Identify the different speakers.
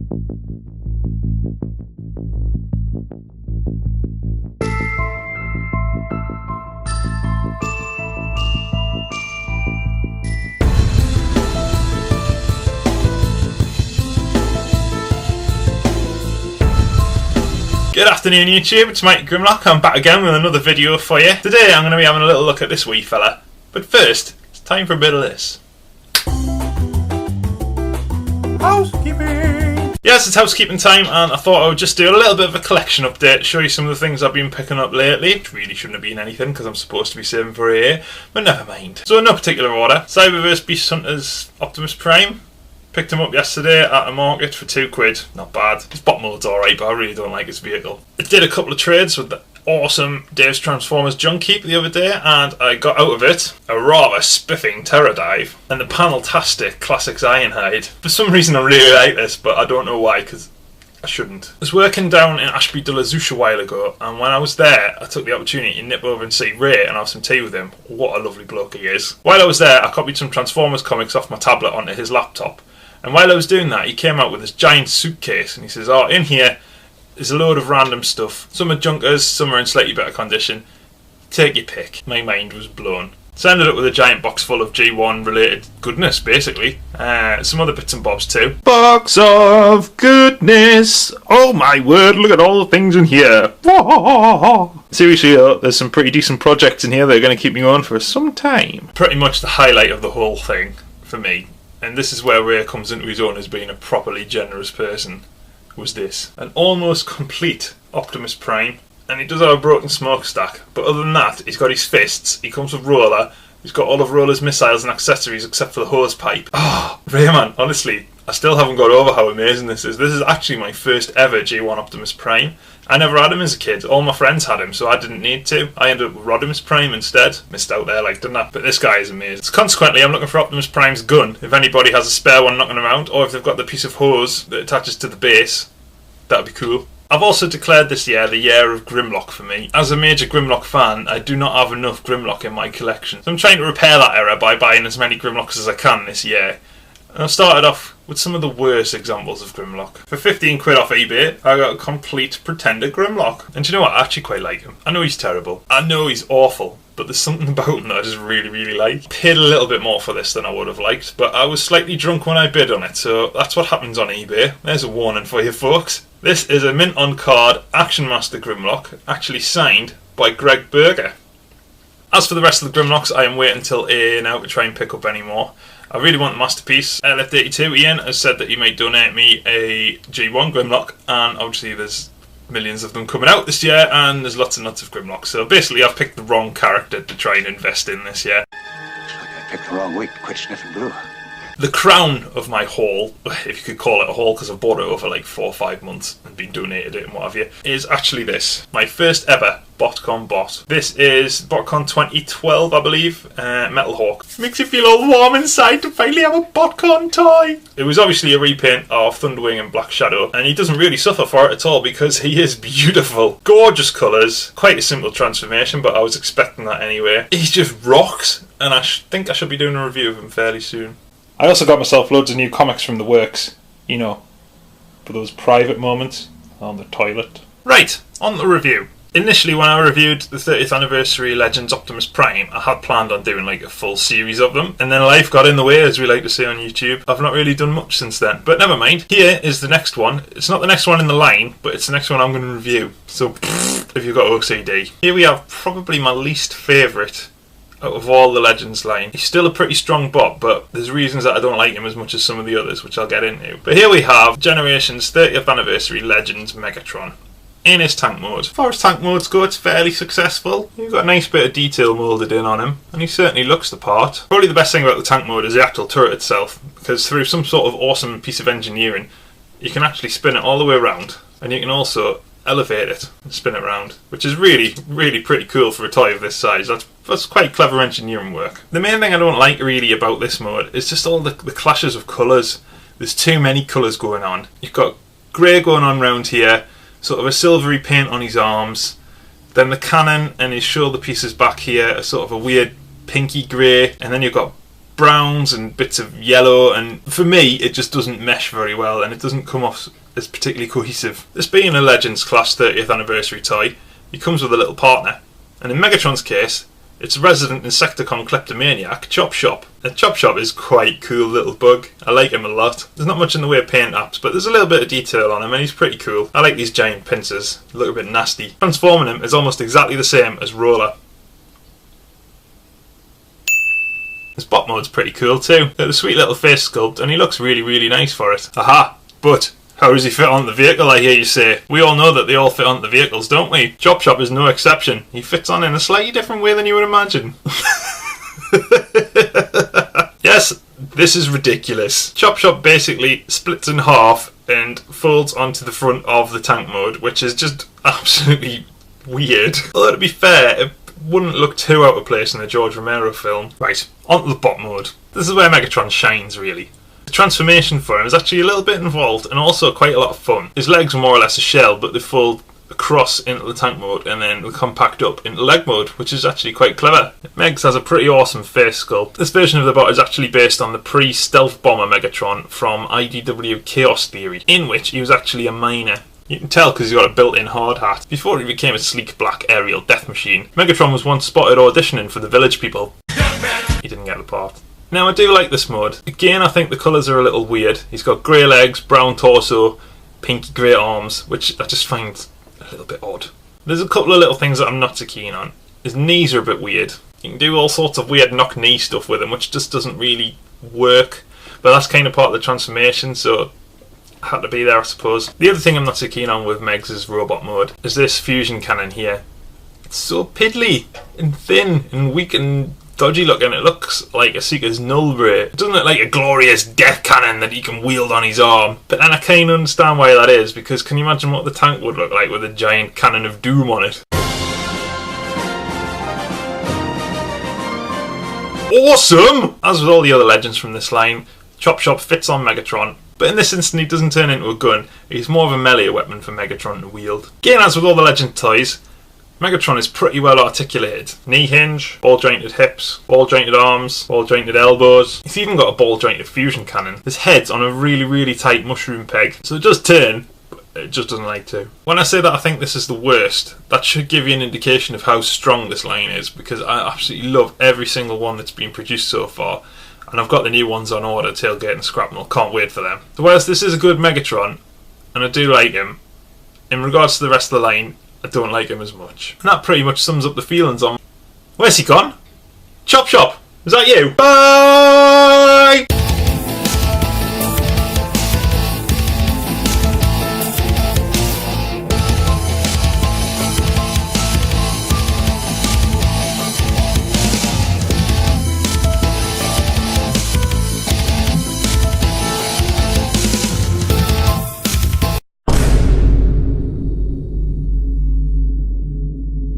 Speaker 1: Good afternoon YouTube, it's Mike Grimlock. I'm back again with another video for you. Today I'm going to be having a little look at this wee fella. But first, it's time for a bit of this. Housekeeping! Yes, it's housekeeping time, and I thought I would just do a little bit of a collection update, show you some of the things I've been picking up lately. Which really shouldn't have been anything, because I'm supposed to be saving for a year, but never mind. So in no particular order, Cyberverse Beast Hunters Optimus Prime. Picked him up yesterday at a market for £2. Not bad. His bot mode's alright, but I really don't like his vehicle. I did a couple of trades with the awesome Dave's Transformers Junk Heap the other day, and I got out of it a rather spiffing Terror Dive and the Panel-tastic Classics Ironhide. For some reason I really like this, but I don't know why, because I shouldn't. I was working down in Ashby de la Zouch a while ago, and when I was there, I took the opportunity to nip over and see Ray and have some tea with him. What a lovely bloke he is. While I was there, I copied some Transformers comics off my tablet onto his laptop. And while I was doing that, he came out with this giant suitcase and he says, oh, in here is a load of random stuff. Some are junkers, some are in slightly better condition. Take your pick. My mind was blown. So I ended up with a giant box full of G1 related goodness, basically. Some other bits and bobs too. Box of goodness! Oh my word, look at all the things in here. Seriously though, there's some pretty decent projects in here that are going to keep me on for some time. Pretty much the highlight of the whole thing, for me, and this is where Ray comes into his own as being a properly generous person, was this. An almost complete Optimus Prime. And he does have a broken smokestack, but other than that, he's got his fists, he comes with Roller, he's got all of Roller's missiles and accessories except for the hose pipe. Oh, Rayman, honestly, I still haven't got over how amazing this is. This is actually my first ever G1 Optimus Prime. I never had him as a kid. All my friends had him, so I didn't need to. I ended up with Rodimus Prime instead. Missed out there, like, didn't I? But this guy is amazing. So consequently, I'm looking for Optimus Prime's gun. If anybody has a spare one knocking around, or if they've got the piece of hose that attaches to the base, that'd be cool. I've also declared this year the year of Grimlock for me. As a major Grimlock fan, I do not have enough Grimlock in my collection. So I'm trying to repair that error by buying as many Grimlocks as I can this year. And I've started off with some of the worst examples of Grimlock. For 15 quid off eBay, I got a complete Pretender Grimlock. And do you know what? I actually quite like him. I know he's terrible. I know he's awful. But there's something about him that I just really, really like. Paid a little bit more for this than I would have liked, but I was slightly drunk when I bid on it, so that's what happens on eBay. There's a warning for you folks. This is a mint on card Action Master Grimlock, actually signed by Greg Berger. As for the rest of the Grimlocks, I am waiting until A now to try and pick up any more. I really want the Masterpiece. Left82 Ian has said that he might donate me a G1 Grimlock, and obviously there's millions of them coming out this year, and there's lots and lots of Grimlocks. So basically I've picked the wrong character to try and invest in this year.
Speaker 2: Looks like I picked the wrong week to quit sniffing glue.
Speaker 1: The crown of my haul, if you could call it a haul because I've bought it over like 4 or 5 months and been donated it and what have you, is actually this. My first ever BotCon bot. This is BotCon 2012, I believe. Metal Hawk. Makes you feel all warm inside to finally have a BotCon toy. It was obviously a repaint of Thunderwing and Black Shadow, and he doesn't really suffer for it at all because he is beautiful. Gorgeous colours. Quite a simple transformation, but I was expecting that anyway. He just rocks, and I think I should be doing a review of him fairly soon. I also got myself loads of new comics from the works, you know, for those private moments on the toilet. Right, on the review. Initially when I reviewed the 30th anniversary Legends Optimus Prime, I had planned on doing like a full series of them, and then life got in the way, as we like to say on YouTube. I've not really done much since then, but never mind. Here is the next one. It's not the next one in the line, but it's the next one I'm going to review, so if you've got OCD. Here we have probably my least favourite out of all the Legends line. He's still a pretty strong bot, but there's reasons that I don't like him as much as some of the others, which I'll get into. But here we have Generations 30th Anniversary Legends Megatron in his tank mode. As far as tank modes go, it's fairly successful. You've got a nice bit of detail moulded in on him, and he certainly looks the part. Probably the best thing about the tank mode is the actual turret itself, because through some sort of awesome piece of engineering, you can actually spin it all the way around, and you can also elevate it and spin it around, which is really, really pretty cool for a toy of this size. That's quite clever engineering work. The main thing I don't like really about this mode is just all the clashes of colours. There's too many colours going on. You've got grey going on round here, sort of a silvery paint on his arms, then the cannon and his shoulder pieces back here are sort of a weird pinky grey, and then you've got browns and bits of yellow, and for me it just doesn't mesh very well and it doesn't come off as particularly cohesive. This being a Legends Class 30th anniversary toy, he comes with a little partner, and in Megatron's case it's resident Insecticon kleptomaniac Chop Shop. Now, Chop Shop is quite cool little bug. I like him a lot. There's not much in the way of paint apps, but there's a little bit of detail on him and he's pretty cool. I like these giant pincers, they look a bit nasty. Transforming him is almost exactly the same as Roller. His bot mode's pretty cool too. Got a sweet little face sculpt and he looks really nice for it. Aha! But how does he fit on the vehicle, I hear you say? We all know that they all fit on the vehicles, don't we? Chop Shop is no exception. He fits on in a slightly different way than you would imagine. Yes, this is ridiculous. Chop Shop basically splits in half and folds onto the front of the tank mode, which is just absolutely weird. Although to be fair, it wouldn't look too out of place in a George Romero film. Right, onto the bot mode. This is where Megatron shines, really. The transformation for him is actually a little bit involved and also quite a lot of fun. His legs are more or less a shell, but they fold across into the tank mode and then they compact up into leg mode, which is actually quite clever. Megs has a pretty awesome face sculpt. This version of the bot is actually based on the pre-stealth bomber Megatron from IDW Chaos Theory, in which he was actually a miner. You can tell because he's got a built-in hard hat. Before he became a sleek black aerial death machine, Megatron was once spotted auditioning for the Village People. He didn't get the part. Now I do like this mode. Again, I think the colours are a little weird. He's got grey legs, brown torso, pinky grey arms, which I just find a little bit odd. There's a couple of little things that I'm not so keen on. His knees are a bit weird. You can do all sorts of weird knock knee stuff with him, which just doesn't really work. But that's kind of part of the transformation, so I had to be there, I suppose. The other thing I'm not so keen on with Megs' robot mode is this fusion cannon here. It's so piddly and thin and weak and dodgy looking. It looks like a Seeker's null ray. It doesn't look like a glorious death cannon that he can wield on his arm. But then I kind of understand why that is, because can you imagine what the tank would look like with a giant cannon of doom on it? Awesome! As with all the other Legends from this line, Chop Shop fits on Megatron, but in this instance he doesn't turn into a gun. He's more of a melee weapon for Megatron to wield. Again, as with all the Legend toys, Megatron is pretty well articulated. Knee hinge, ball jointed hips, ball jointed arms, ball jointed elbows. He's even got a ball jointed fusion cannon. His head's on a really tight mushroom peg, so it does turn, but it just doesn't like to. When I say that I think this is the worst, that should give you an indication of how strong this line is, because I absolutely love every single one that's been produced so far, and I've got the new ones on order, Tailgate and Scrapnel, can't wait for them. So whilst this is a good Megatron, and I do like him, in regards to the rest of the line, I don't like him as much. And that pretty much sums up the feelings on... Where's he gone? Chop Shop! Is that you? Bye!